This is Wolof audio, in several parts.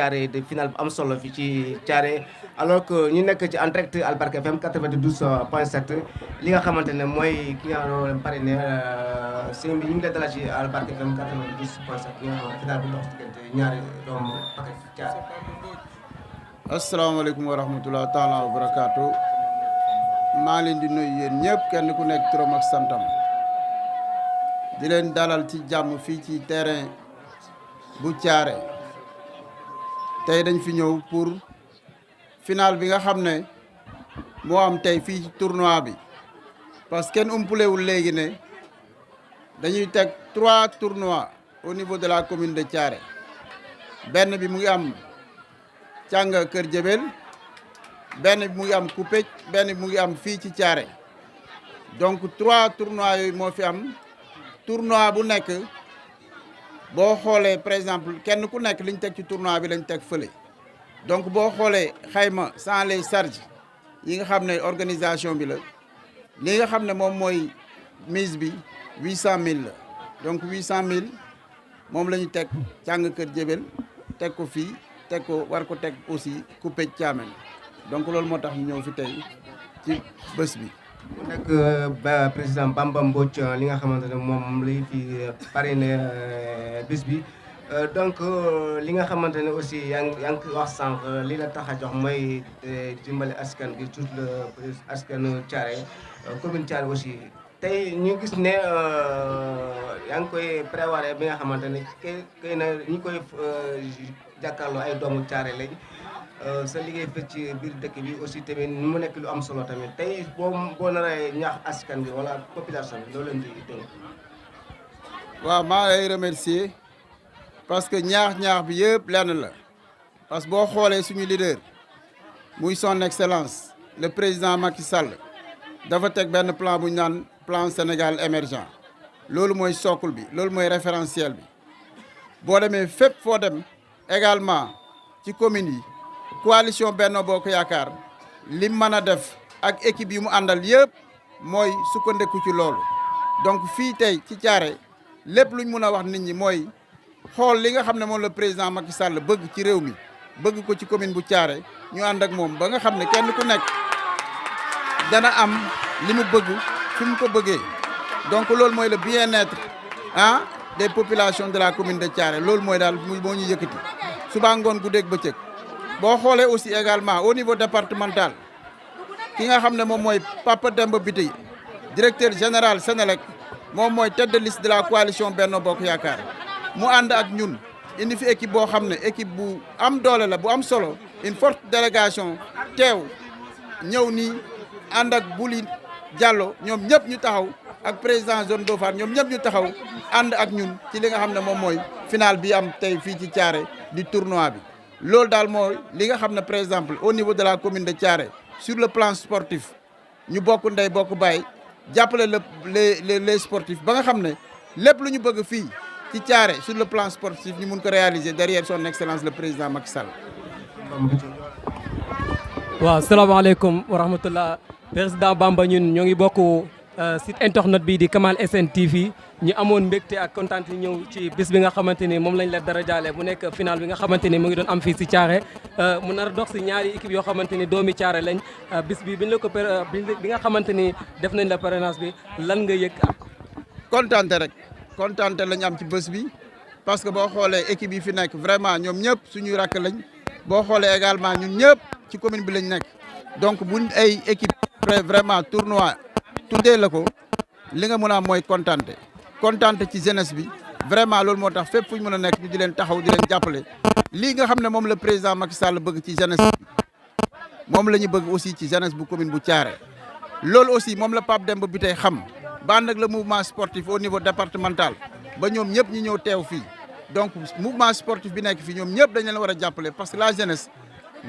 Thiaré de final bu am solo fi ci Thiaré alors que ñu nekk ci en direct Albarka FM 92.7 li nga xamante ne mooy ki nga xam ne pare ne sëñ bi ñu ngi lay dalal ci Albarka FM 92.7 ki nga xam ne final bu dox diggante ñaari doomu paquet Thiaré. asalaamaaleykum wa rahmatulah taala wa barakaatu maa leen di nuyu yéen ñëpp kenn ku nekk turam ak santam di leen dalal ci jàmm fii ci terrain bu Thiaré tey dañ fi ñëw pour final bi nga xam ne moo am tey fii ci tournoi bi parce que kenn umpulewul léegi ne dañuy teg 3 tournois au niveau de la commune de Thiaré benn bi mu ngi am Cànga Kër Jëbel benn bi mu ngi am Coupéj benn bi mu ngi am fii ci Thiaré donc 3 tournois yooyu moo fi am tournoi bu nekk boo xoolee par exemple kenn ku nekk liñ teg ci tournoi bi lañ teg fële donc boo xoolee xayma sans les charges yi nga xam ne organisation bi la li nga xam ne moom mooy mise bi 800000 la donc 800000 moom la ñu teg Cànga Kër Jëbel teg ko fii teg ko war ko teg aussi Coupéj Thiamène donc loolu moo tax ñu ñëw fi tey ci bés bi. mu nekk président Bamba Mbodj li nga xamante ne moom lay fi parrainé bés bi donc li nga xamante ne aussi yaa ngi wax sànq li la tax a jox mooy dimbali askan gi tout le askanu Thiaré commune Thiaré aussi tey ñu gis ne yaa ngi koy prévoir bi nga xamante ne kay na ñi koy jàkkaarloo ay doomu Thiaré lañ sa liggéey fekk ci biir dëkk bi aussi tamit mu nekk lu am solo tamit tey boo naree ñaax askan bi wala population bi loolu leen di dégg. waaw maa lay remercier parce que ñaax bi yëpp lenn la parce que boo xoolee suñu leader muy son excellence le président Macky Sall dafa teg benn plan bu ñu naan plan Sénégal émergent loolu mooy socle bi loolu mooy référentiel bi boo demee fépp foo dem également ci communes yi. coalition Benno Bokk Yaakaar li mën a def ak équipe yi mu àndal yëpp mooy sukkandiku ci loolu donc fii tey ci Thiaré lépp luñ mun a wax nit ñi mooy xool li nga xam ne moom la président Macky Sall bëgg ci réew mi bëgg ko ci commune bu Thiaré ñu ànd ak moom ba nga xam ne kenn ku nekk dana am li mu bëgg fi mu ko bëggee donc loolu mooy le bien-être des populations de la commune de Thiaré loolu mooy daal moo ñu yëkkati suba ngoon guddeeg bëccëg. boo xoolee aussi également au niveau départemental ki nga xam ne moom mooy Papa Demba Bitèye directeur général Sénélec moom mooy tête de liste de la coalition Benno Bokk Yaakaar mu ànd ak ñun indi fi équipe boo xam ne équipe bu am doole la bu am solo une forte délégation teew ñëw nii ànd ak Bouli Diallo ñoom ñëpp ñu taxaw ak président zone Dofane ñoom ñëpp ñu taxaw ànd ak ñun ci li nga xam ne moom mooy final bi am tey fii ci Thiaré di tournoi bi. loolu daal mooy li nga xam ne par exemple au niveau de la commune de Thiaré sur le plan sportif ñu bokk ndey bokk baay jàppale les sportifs ba nga xam ne lépp lu ñu bëgg fii ci Thiaré sur le plan sportif ñu mun ko réaliser derrière son excellence le président Macky Sall. waaw salaamaaleykum wa rahmatullah président Bamba ñun ñoo ngi bokk site internet bi di Kamal SN TV ñu amoon mbégte ak kontaan ñëw ci bis bi nga xamante ni moom lañ la dara jaale mu nekk final bi nga xamante ni mu ngi doon am fii si Thiaré mu nar a dox si ñaari équipe yoo xamante ni doomi Thiaré lañ bis bi biñ la ko bi nga xamante ni def nañ la parrainage bi lan nga yëg ak kontaante rek kontaante lañ am ci bés bi parce que boo xoolee équipe yi fi nekk vraiment ñoom ñëpp suñuy rakk lañ boo xoolee également ñun ñëpp ci commune bi lañ nekk donc buñ ay équipe vraiment tournoi tuddee la ko li nga mën a am mooy kontaante ci jeunesse bi vraiment loolu moo tax fépp fu ñu mën a nekk ñu di leen taxaw di leen jàppale lii nga xam ne moom la président Macky Sall bëgg ci jeunesse bi moom la ñu bëgg aussi ci jeunesse bu commune bu Thiaré loolu aussi moom la Pape Demba Bitèye xam ba ànd ak le mouvement sportif au niveau départemental ba ñoom ñëpp ñu ñëw teew fii donc mouvement sportif bi nekk fii ñoom ñëpp dañ leen war a jàppale parce que la jeunesse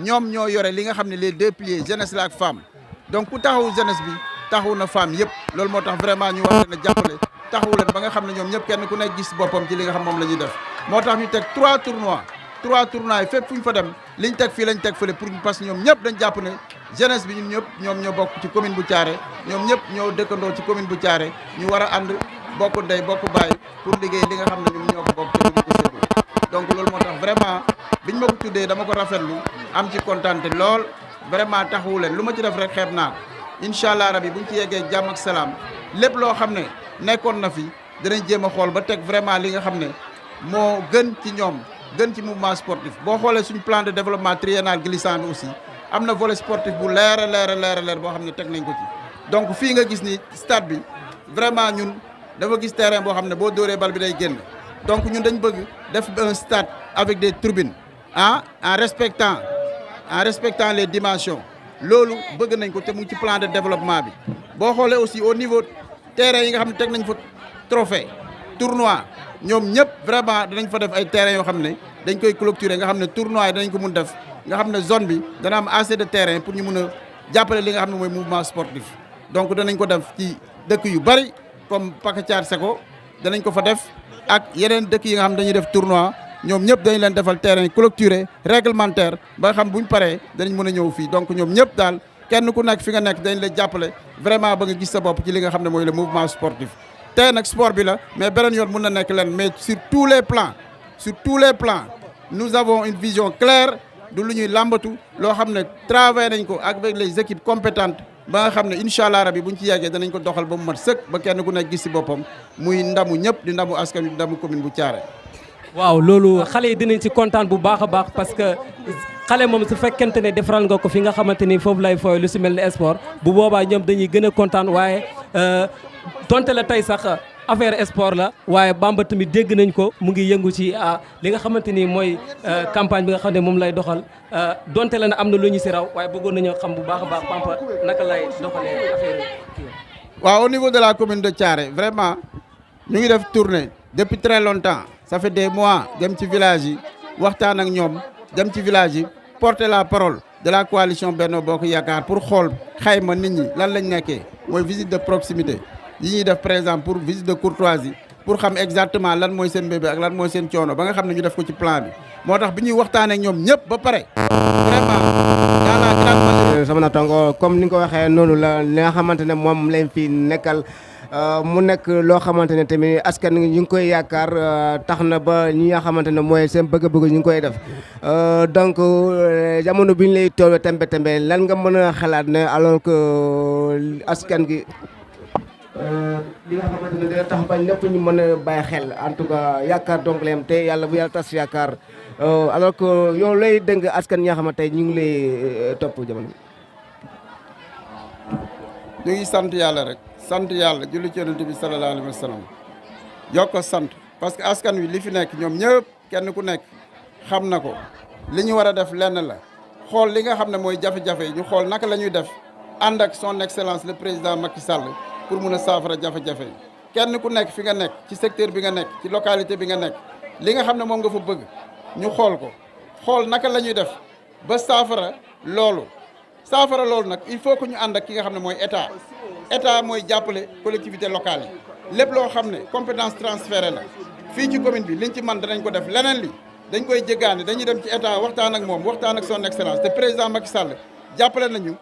ñoom ñoo yore li nga xam ne les deux piliers jeunesse la ak femme donc ku taxawu jeunesse bi taxawu na femme yëpp loolu moo tax vraiment ñu war leen a jàppale taxawu leen ba nga xam ne ñoom ñëpp kenn ku nekk gis boppam ci li nga xam moom la ñuy def moo tax ñu teg 3 tournois yi fépp fu ñu fa dem liñ teg fii lañ teg fële pour parce que ñoom ñëpp dañ jàpp ne jeunesse bi ñun ñëpp ñoom ñoo bokk ci commune bu Thiaré ñoom ñëpp ñoo dëkkandoo ci commune bu Thiaré ñu war a ànd bokk ndey bokk baay pour liggéey li nga xam ne ñun ñoo ko bokk ci commune bu Sédhiou donc loolu moo tax vraiment biñ ma ko tuddee dama ko rafetlu am ci kontaan lool vraiment taxawu leen lu ma ci def rek xeeb naa ko incha allah rabi buñ ci yeggee jàmm ak salaam lépp loo xam ne nekkoon na fi dinañ jéem a xool ba teg vraiment li nga xam ne moo gën ci ñoom gën ci mouvement sportif boo xoolee suñu plan de développement triennal glissant bi aussi am na volet sportif bu leer a leer boo xam ne teg nañ ko ci donc fii nga gis ni stade bi vraiment ñun dafa gis terrain boo xam ne boo dóoree bal bi day génn donc ñun dañ bëgg def un stade avec des tribunes en respectant les dimensions loolu bëgg nañ ko te mu ci plan de développement bi boo xoolee aussi au niveau terrain yi nga xam ne teg nañ fa trophée tournoi ñoom ñëpp vraiment danañ fa def ay terrain yoo xam ne dañ koy clôturer nga xam ne tournoi yi danañ ko mun def nga xam ne zone bi dana am assez de terrain pour ñu mun a jàppale li nga xam ne mooy mouvement sportif donc danañ ko def ci dëkk yu bari comme Pakacaar Seko danañ ko fa def ak yeneen dëkk yi nga xam ne dañuy def tournoi ñoom ñëpp dañ leen defal terrain clôturé réglementaire ba nga xam buñ paree danañ mën a ñëw fii donc ñoom ñëpp daal kenn ku nekk fi nga nekk dañ la jàppale vraiment ba nga gis sa bopp ci li nga xam ne mooy le mouvement sportif tey nag sport bi la mais beneen yoon mën na nekk leen mais sur tous les plans nous avons une vision claire du lu ñuy làmbatu loo xam ne travaillé nañ ko avec les équipes compétentes ba nga xam ne incha allah rabi buñ ci yeggee danañ ko doxal ba mu mat sëkk ba kenn ku nekk gis si boppam muy ndamu ñëpp di ndamu askan wi di ndamu commune bu Thiaré. waaw loolu xale yi dinañ ci kontaan bu baax a baax parce que xale moom su fekkente ne defaral nga ko fi nga xamante ni foofu lay fooy lu si mel ni sport bu boobaa ñoom dañuy gën a kontaan waaye donte la tey sax affaire sport la waaye Bamba tamit dégg nañ ko mu ngi yëngu ci li nga xamante ni mooy campagne bi nga xam ne moom lay doxal donte la na am na lu ñu si raw waaye bëggoon nañoo xam bu baax a baax Bamba naka lay doxalee affaire kii. waaw au niveau de la commune de Thiaré vraiment ñu ngi def tournée depuis très longtemps ça fait des mois dem ci village yi waxtaan ak ñoom dem ci village yi porter la parole de la coalition Benno Bokk Yaakaar pour xool xayma nit ñi lan lañ nekkee mooy visite de proximité yi ñuy def par exemple pour visite de courtoisie pour xam exactement lan mooy seen bébé ak lan mooy seen coono ba nga xam ne ñu def ko ci plan bi moo tax bi ñuy waxtaanee ak ñoom ñëpp ba pare vraiment dans la grande majorité. sama naataango comme ni nga ko waxee noonu la li nga xamante ne moom lañ fi nekkal mu nekk loo xamante ne tamit askan ñu ngi koy yaakaar tax na ba ñi nga xamante ne mooy seen bëgg-bëgg ñu ngi koy def donc jamono bi ñu lay toll tembe lan nga mën a xalaat ne alors que askan gi. li nga xamante ne dina tax ba ñëpp ñu mën a bàyyi xel en tout cas yaakaar donc layam te yàlla bu yàlla tas yaakaar alors que yow lay dégg askan ñi nga xamante ñu ngi lay topp jamono bi. ñu ngi sant yàlla rek sant yàlla julli ci yonent bi sallallahu alayhi wa sallam yokk sant parce que askan wi li fi nekk ñoom ñëpp kenn ku nekk xam na ko li ñu war a def lenn la xool li nga xam ne mooy jafe-jafe yi ñu xool naka la ñuy def ànd ak son excellence le président Macky Sall pour mun a saafara jafe-jafe yi kenn ku nekk fi nga nekk ci secteur bi nga nekk ci localité bi nga nekk li nga xam ne moom nga fa bëgg ñu xool ko xool naka la ñuy def ba saafara loolu nag il faut que ñu ànd ak ki nga xam ne mooy état mooy jàppale collectivité locale yi lépp loo xam ne compétence transférée la fii ci commune bi liñ ci man danañ ko def leneen li dañ koy jéggaane dañuy dem ci état waxtaan ak moom waxtaan ak son excellence te président Macky Sall jàppale nañu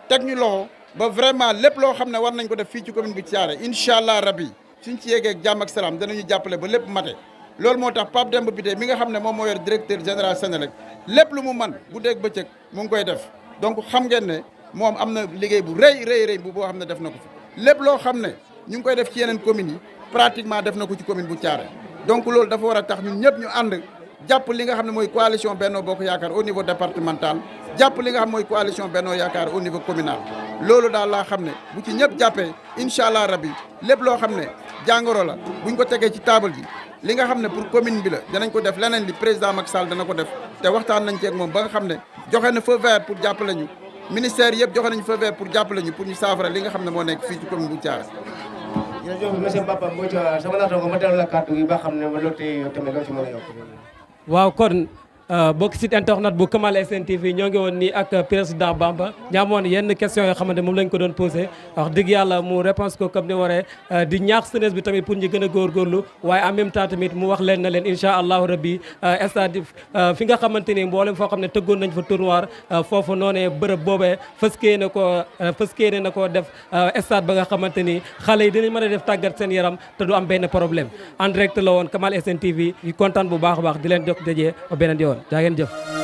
teg ñu loxo ba vraiment lépp loo xam ne war nañ ko def fii ci commune bi Thiaré incha allah rabbi suñ ci yeggee ak jàmm ak salaam danañu jàppale ba lépp mate loolu moo tax Pape Demba Bitèye mi nga xam ne moom moo yor directeur général Sénélec lépp lu mu man bu dégg bëccëg mu ngi koy def donc xam ngeen ne moom am na liggéey bu rëy bu boo xam ne def na ko fi lépp loo xam ne ñu ngi koy def ci yeneen communes yi pratiquement def na ko ci commune bu Thiaré donc loolu dafa war a tax ñun ñëpp ñu ànd jàpp li nga xam ne mooy coalition Benno Bokk Yaakaar au niveau départemental jàpp li nga xam mooy coalition Benno Yaakaar au niveau communal loolu daal laa xam ne bu ci ñëpp jàppee incha allah rabbi lépp loo xam ne jàngoro la buñ ko tegee ci table ji li nga xam ne pour commune bi la danañ ko def leneen li président Macky Sall dana ko def te waxtaan nañ ci ak moom ba nga xam ne joxe na feu vert pour jàppale ñu ministère yëpp joxe nañu feu vert pour jàppale ñu pour ñu saafara li nga xam ne moo nekk fii ci commune bu Thiaré. jërëjëf monsieur Papa Mbodj sama naataango ma dellu la kàddu gi ba xam ne loolu tey tamit loo ci mën a yokk. waaw kon bokk site internet bu Kamal SN TV ñoo ngi woon nii ak président Bamba ñu amoon yenn question yoo xamante moom lañ ko doon posé wax dëgg yàlla mu réponse ko comme ni waree di ñaax jeunesse bi tamit pour ñu gën a góorgóorlu waaye en même temps tamit mu wax leen na leen incha allahu rabbi stade fi nga xamante ni mboolem foo xam ne tëggoon nañ fa tournoi foofu noonee bërëb boobee fëskee na koo def stade ba nga xamante ni xale yi dinañ mën a def tàggat seen yaram te du am benn problème en direct la woon Kamal SN TV ñu kontaan bu baax a baax di leen jox dajee ba beneen yoon jaa ngeen jëf.